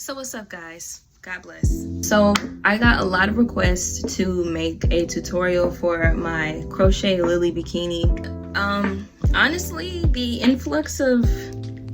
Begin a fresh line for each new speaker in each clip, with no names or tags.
So what's up, guys? God bless. So I got a lot of requests to make a tutorial for my crochet lily bikini. Honestly, the influx of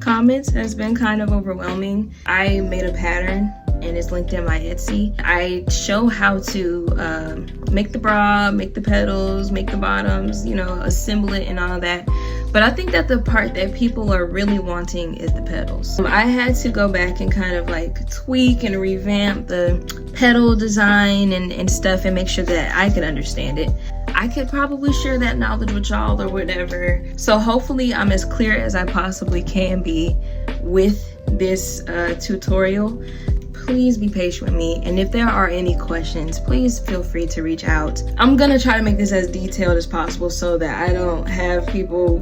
comments has been kind of overwhelming. I made a pattern and it's linked in my Etsy. I show how to make the bra, make the petals, make the bottoms, you know, assemble it and all that. But I think that the part that people are really wanting is the petals. I had to go back and kind of like tweak and revamp the petal design and stuff and make sure that I could understand it. I could probably share that knowledge with y'all or whatever. So hopefully I'm as clear as I possibly can be with this tutorial. Please be patient with me, and if there are any questions, please feel free to reach out. I'm gonna try to make this as detailed as possible so that I don't have people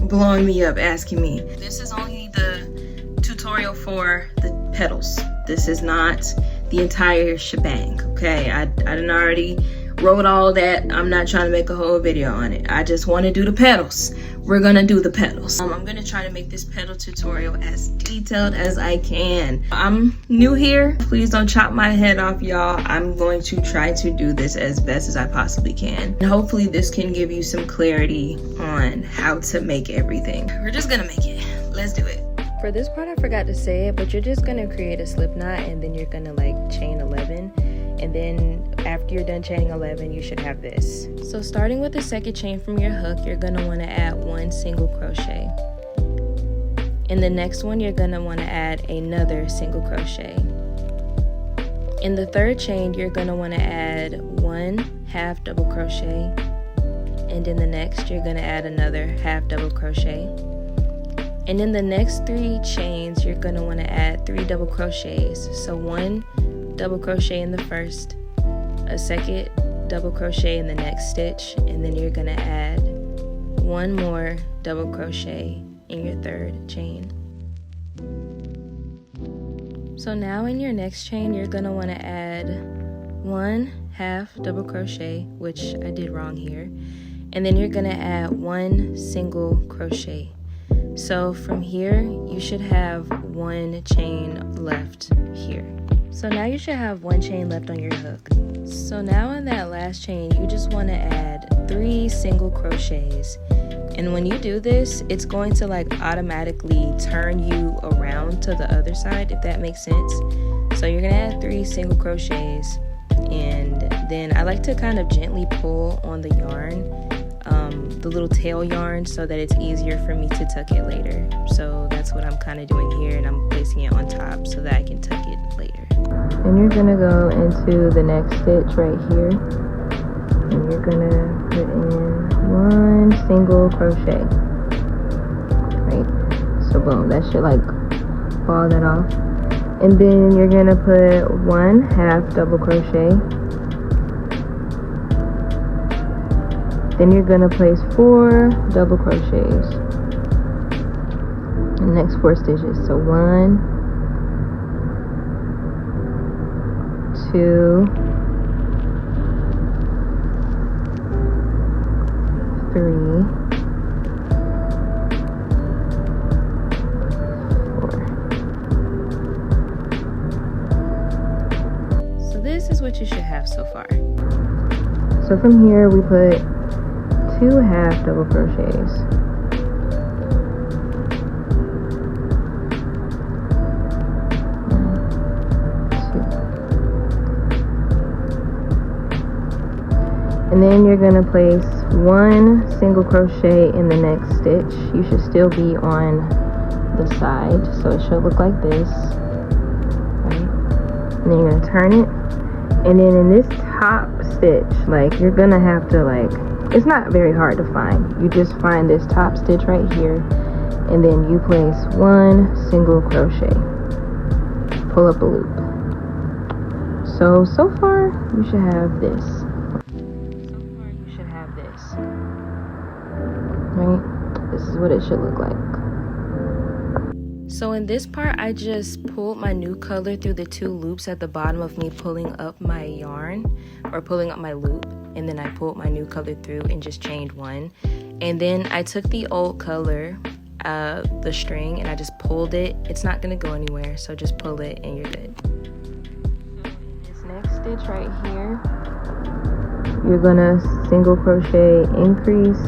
blowing me up asking me. This is only the tutorial for the petals. This is not the entire shebang, okay? I done already wrote all that. I'm not trying to make a whole video on it. I just want to do the petals. We're gonna do the petals. I'm gonna try to make this petal tutorial as detailed as I can. I'm new here. Please don't chop my head off, y'all. I'm going to try to do this as best as I possibly can. And hopefully this can give you some clarity on how to make everything. We're just gonna make it. Let's do it.
For this part, I forgot to say it, but you're just gonna create a slip knot and then you're gonna like chain 11. And then after you're done chaining 11, you should have this. So starting with the second chain from your hook, you're gonna wanna add 1 single crochet. In the next one, you're gonna wanna add another single crochet. In the third chain, you're gonna wanna add 1 half double crochet. And in the next, you're gonna add another half double crochet. And in the next 3 chains, you're gonna wanna add 3 double crochets. So 1 double crochet in the first, a second double crochet in the next stitch, and then you're gonna add 1 more double crochet in your third chain. So now in your next chain, you're gonna wanna add 1 half double crochet, which I did wrong here, and then you're gonna add 1 single crochet. So from here, you should have 1 chain left here. So now you should have 1 chain left on your hook. So now in that last chain, you just want to add 3 single crochets. And when you do this, it's going to like automatically turn you around to the other side, if that makes sense. So you're going to add 3 single crochets, and then I like to kind of gently pull on the yarn, the little tail yarn, so that it's easier for me to tuck it later. So that's what I'm kind of doing here, and I'm placing it on top so that I can tuck it later. And you're gonna go into the next stitch right here, and you're gonna put in 1 single crochet. Right, so boom, that should like fall that off. And then you're gonna put 1 half double crochet. Then you're gonna place 4 double crochets in the next 4 stitches. So 1, 2, 3, 4. So this is what you should have so far. So from here we put 2 half double crochets. And then you're going to place 1 single crochet in the next stitch. You should still be on the side, so it should look like this. Right? And then you're going to turn it. And then in this top stitch, like, you're going to have to, like, it's not very hard to find. You just find this top stitch right here, and then you place 1 single crochet. Pull up a loop. So far, you should have this. Right? This is what it should look like.
So in this part, I just pulled my new color through the 2 loops at the bottom of me pulling up my yarn, or pulling up my loop, and then I pulled my new color through and just chained 1. And then I took the old color,
the string and I just pulled it, it's not gonna go anywhere, so just pull it and you're good. So in this next stitch right here, you're gonna single crochet increase.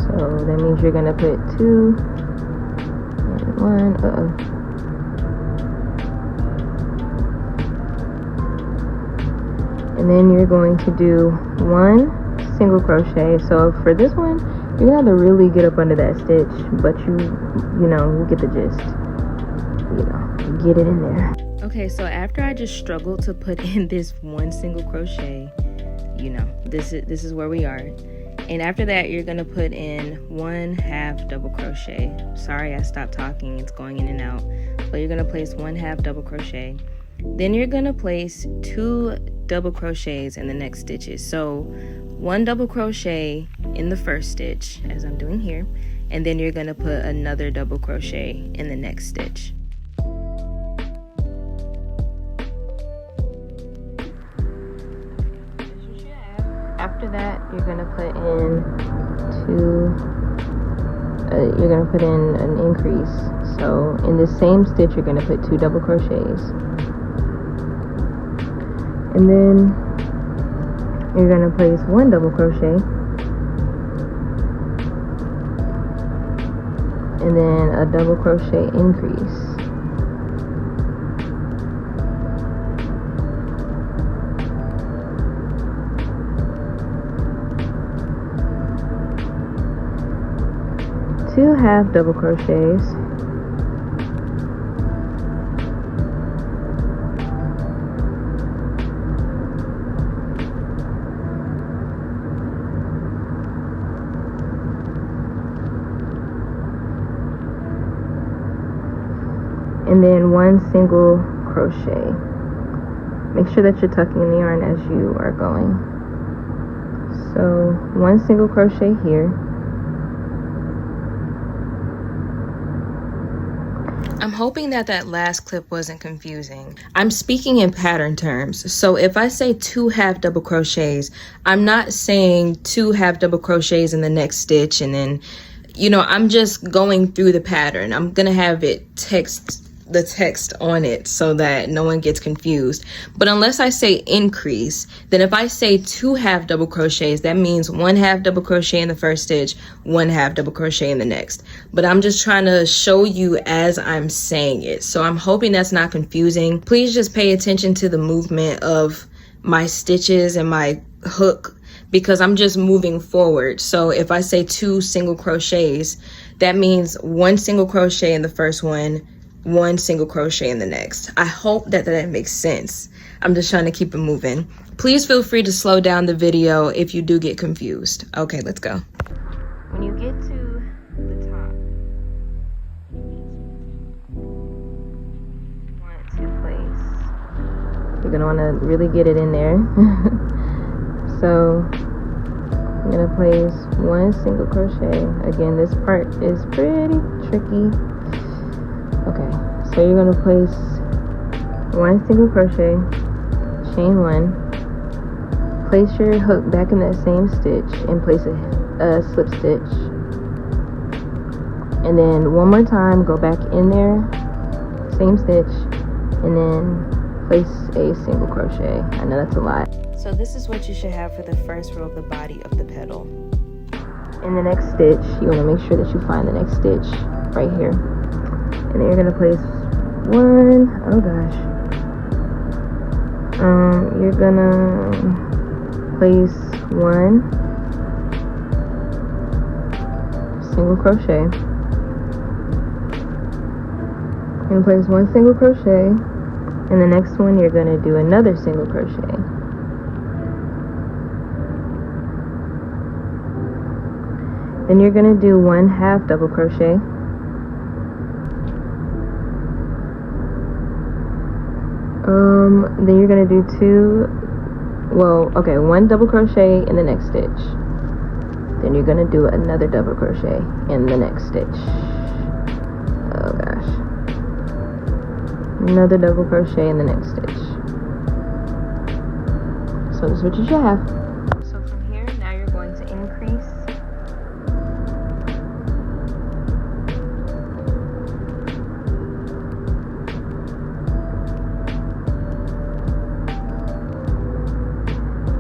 So that means you're gonna put 2 and 1, and then you're going to do 1 single crochet. So for this one, you're gonna have to really get up under that stitch, but you know, you get the gist. You know, get it in there. Okay, so after I just struggled to put in this 1 single crochet, you know, this is where we are. And after that, you're gonna put in 1/2 double crochet. Sorry, I stopped talking, it's going in and out. But you're gonna place 1/2 double crochet. Then you're gonna place 2 double crochets in the next stitches. So 1 double crochet in the first stitch, as I'm doing here, and then you're gonna put another double crochet in the next stitch. After that, you're gonna put in an increase. So in the same stitch, you're gonna put 2 double crochets. And then you're gonna place 1 double crochet, and then a double crochet increase. Two half double crochets, and then 1 single crochet. Make sure that you're tucking in the yarn as you are going. So 1 single crochet here. I'm hoping that last clip wasn't confusing. I'm speaking in pattern terms. So if I say 2 half double crochets, I'm not saying 2 half double crochets in the next stitch and then, you know, I'm just going through the pattern. I'm gonna have the text on it so that no one gets confused. But unless I say increase, then if I say 2 half double crochets, that means 1/2 double crochet in the first stitch, 1/2 double crochet in the next. But I'm just trying to show you as I'm saying it. So I'm hoping that's not confusing. Please just pay attention to the movement of my stitches and my hook, because I'm just moving forward. So if I say 2 single crochets, that means 1 single crochet in the first one, 1 single crochet in the next. I hope that makes sense. I'm just trying to keep it moving. Please feel free to slow down the video if you do get confused. Okay, let's go. When you get to the top, you're gonna want to really get it in there. So I'm gonna place 1 single crochet. Again, this part is pretty tricky. Okay, so you're gonna place 1 single crochet, chain 1, place your hook back in that same stitch and place a slip stitch, and then one more time go back in there, same stitch, and then place a single crochet. I know that's a lot. So this is what you should have for the first row of the body of the petal. In the next stitch, you want to make sure that you find the next stitch right here. And then you're going to place 1, oh gosh. You're going to place 1 single crochet. You're going to place 1 single crochet. And the next one, you're going to do another single crochet. Then you're going to do 1/2 double crochet. Then you're going to do 1 double crochet in the next stitch. Then you're going to do another double crochet in the next stitch. Oh gosh. Another double crochet in the next stitch. So this is what you should have. So from here, now you're going to increase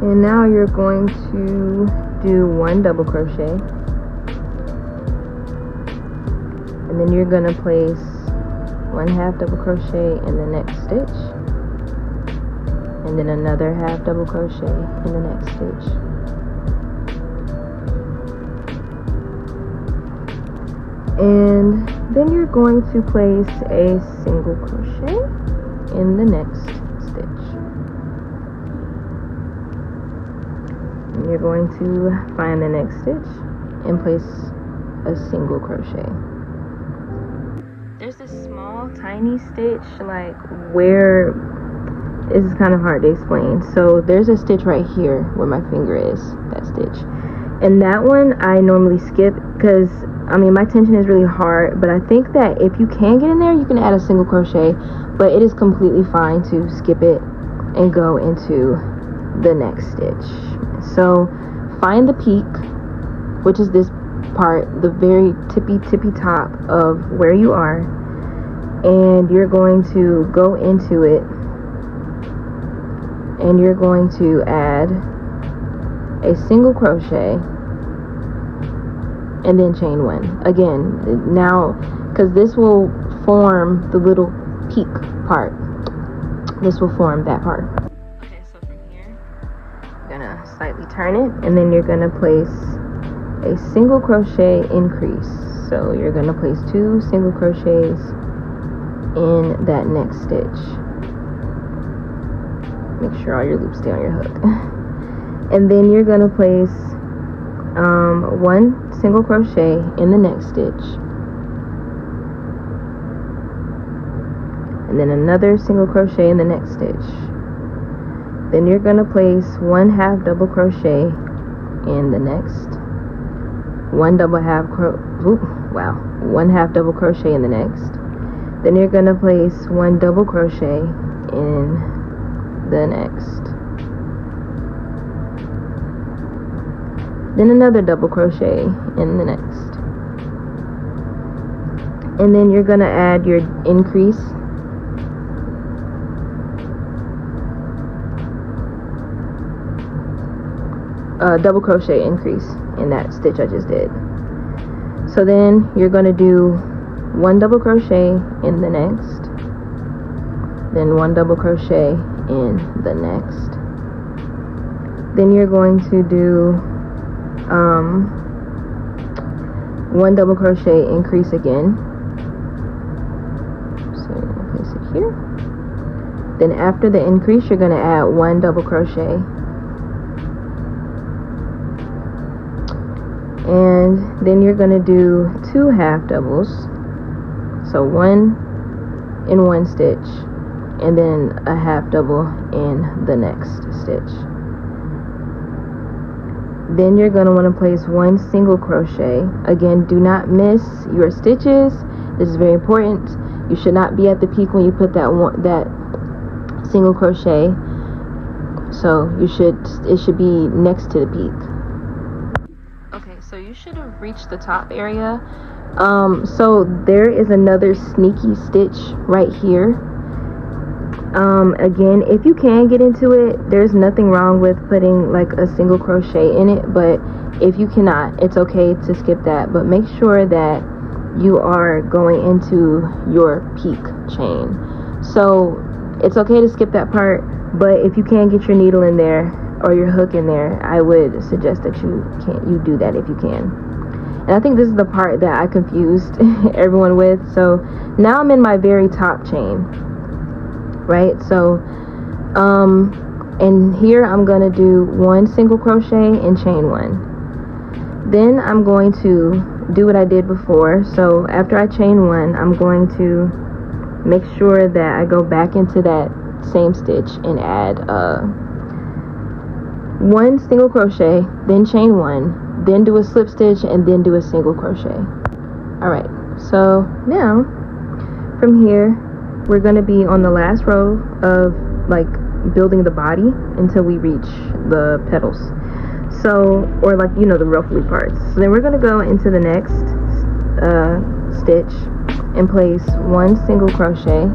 And now you're going to do 1 double crochet, and then you're going to place 1/2 double crochet in the next stitch, and then another 1/2 double crochet in the next stitch. And then you're going to place a single crochet in the next stitch. And you're going to find the next stitch and place a single crochet. There's this small tiny stitch like where this is kind of hard to explain. So there's a stitch right here where my finger is, that stitch. And that one I normally skip because I mean my tension is really hard, but I think that if you can get in there you can add a single crochet, but it is completely fine to skip it and go into the next stitch. So find the peak, which is this part, the very tippy top of where you are, and you're going to go into it and you're going to add a single crochet and then chain 1 again. Now because this will form the little peak part, this will form that part. Okay, so from here you're gonna slightly turn it, and then you're gonna place a single crochet increase. So you're gonna place 2 single crochets in that next stitch. Make sure all your loops stay on your hook. And then you're gonna place 1 single crochet in the next stitch, and then another single crochet in the next stitch. Then you're gonna place 1/2 double crochet in the next, 1/2 double crochet in the next. Then you're gonna place 1 double crochet in the next, then another double crochet in the next, and then you're gonna add your increase, double crochet increase in that stitch I just did. So then you're gonna do 1 double crochet in the next, then 1 double crochet in the next. Then you're going to do 1 double crochet increase again. So you're gonna place it here. Then after the increase you're gonna add 1 double crochet, and then you're gonna do 2 half doubles, so 1 in one stitch and then a half double in the next stitch. Then you're going to want to place 1 single crochet. Again, do not miss your stitches. This is very important. You should not be at the peak when you put that single crochet. So it should be next to the peak. Okay, so you should have reached the top area. So there is another sneaky stitch right here. Again, if you can get into it, there's nothing wrong with putting like a single crochet in it, but if you cannot, it's okay to skip that. But make sure that you are going into your peak chain. So it's okay to skip that part, but if you can get your needle in there or your hook in there, I would suggest that you do that if you can. And I think this is the part that I confused everyone with. So now I'm in my very top chain, right? So and here I'm gonna do 1 single crochet and chain 1. Then I'm going to do what I did before. So after I chain 1, I'm going to make sure that I go back into that same stitch and add 1 single crochet, then chain 1, then do a slip stitch, and then do a single crochet. Alright, so now from here we're going to be on the last row of like building the body until we reach the petals. So, or like, you know, the ruffly parts. So then we're going to go into the next stitch and place 1 single crochet,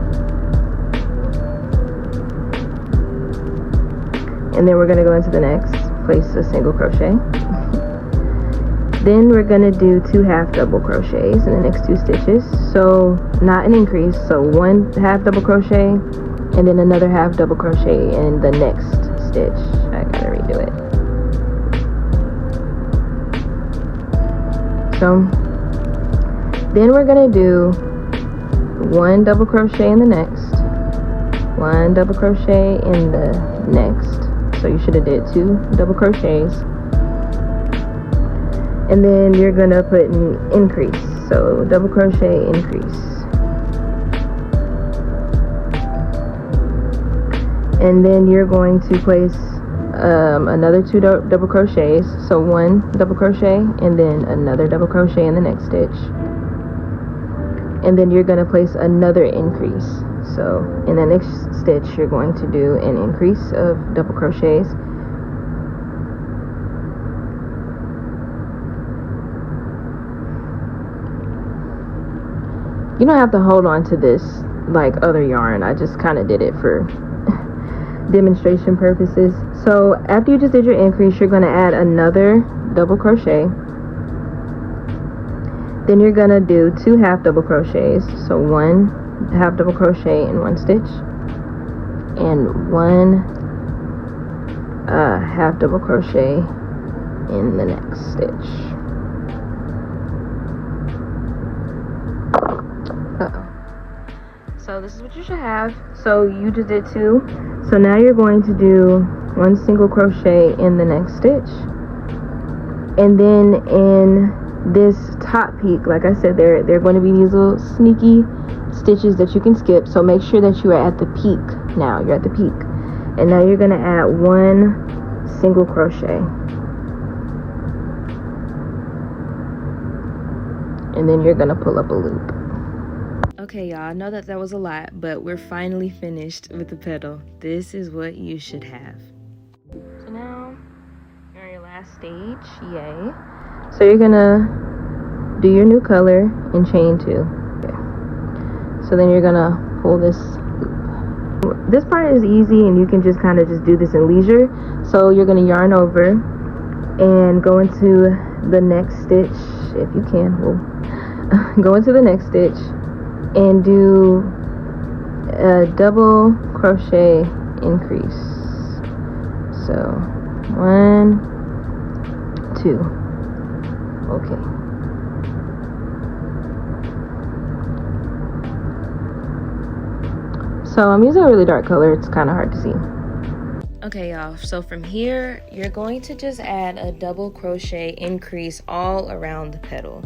and then we're going to go into the next, place a single crochet. Then we're going to do 2 half double crochets in the next 2 stitches, so not an increase, so 1 half double crochet and then another half double crochet in the next stitch. I gotta redo it. So then we're gonna do 1 double crochet in the next, 1 double crochet in the next, so you should have did 2 double crochets, and then you're gonna put an increase, so double crochet, increase, and then you're going to place another 2 double crochets, so 1 double crochet and then another double crochet in the next stitch, and then you're going to place another increase. So in the next stitch you're going to do an increase of double crochets, you don't have to hold on to this like other yarn, I just kind of did it for demonstration purposes. So after you just did your increase, you're going to add another double crochet, then you're going to do 2 half double crochets, so 1 half double crochet in 1 stitch and 1 half double crochet in the next stitch. So this is what you should have. So you just did 2, so now you're going to do 1 single crochet in the next stitch, and then in this top peak, like I said, there are going to be these little sneaky stitches that you can skip, so make sure that you are at the peak. Now you're at the peak, and now you're going to add 1 single crochet, and then you're going to pull up a loop. Okay, y'all, I know that was a lot, but we're finally finished with the petal. This is what you should have. So now you're on your last stage, yay. So you're gonna do your new color and chain 2. Okay. So then you're gonna pull this loop. This part is easy and you can just kind of just do this in leisure. So you're gonna yarn over and go into the next stitch, if you can. Go into the next stitch and do a double crochet increase. So 1, 2. Okay. So I'm using a really dark color, it's kind of hard to see. Okay, y'all, so from here you're going to just add a double crochet increase all around the petal.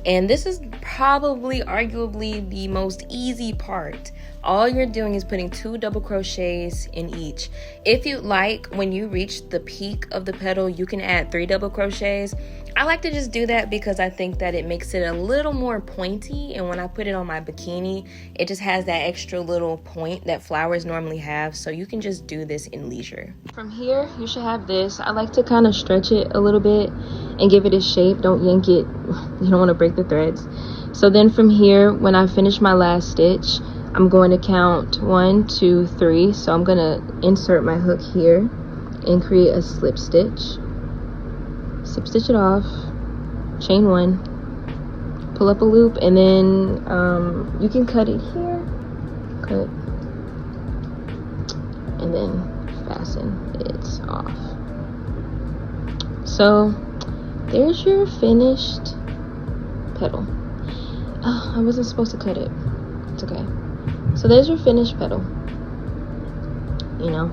And this is probably arguably the most easy part. All you're doing is putting 2 double crochets in each. If you like, when you reach the peak of the petal, you can add 3 double crochets. I like to just do that because I think that it makes it a little more pointy, and when I put it on my bikini, it just has that extra little point that flowers normally have, so you can just do this in leisure. From here, you should have this. I like to kind of stretch it a little bit and give it a shape. Don't yank it. You don't want to break the threads. So then from here, when I finish my last stitch, I'm going to count 1, 2, 3. So I'm going to insert my hook here and create a slip stitch. Slip stitch it off, chain 1, pull up a loop, and then you can cut it here, cut, and then fasten it off. So there's your finished petal. Oh, I wasn't supposed to cut it. It's okay. So there's your finished petal. You know,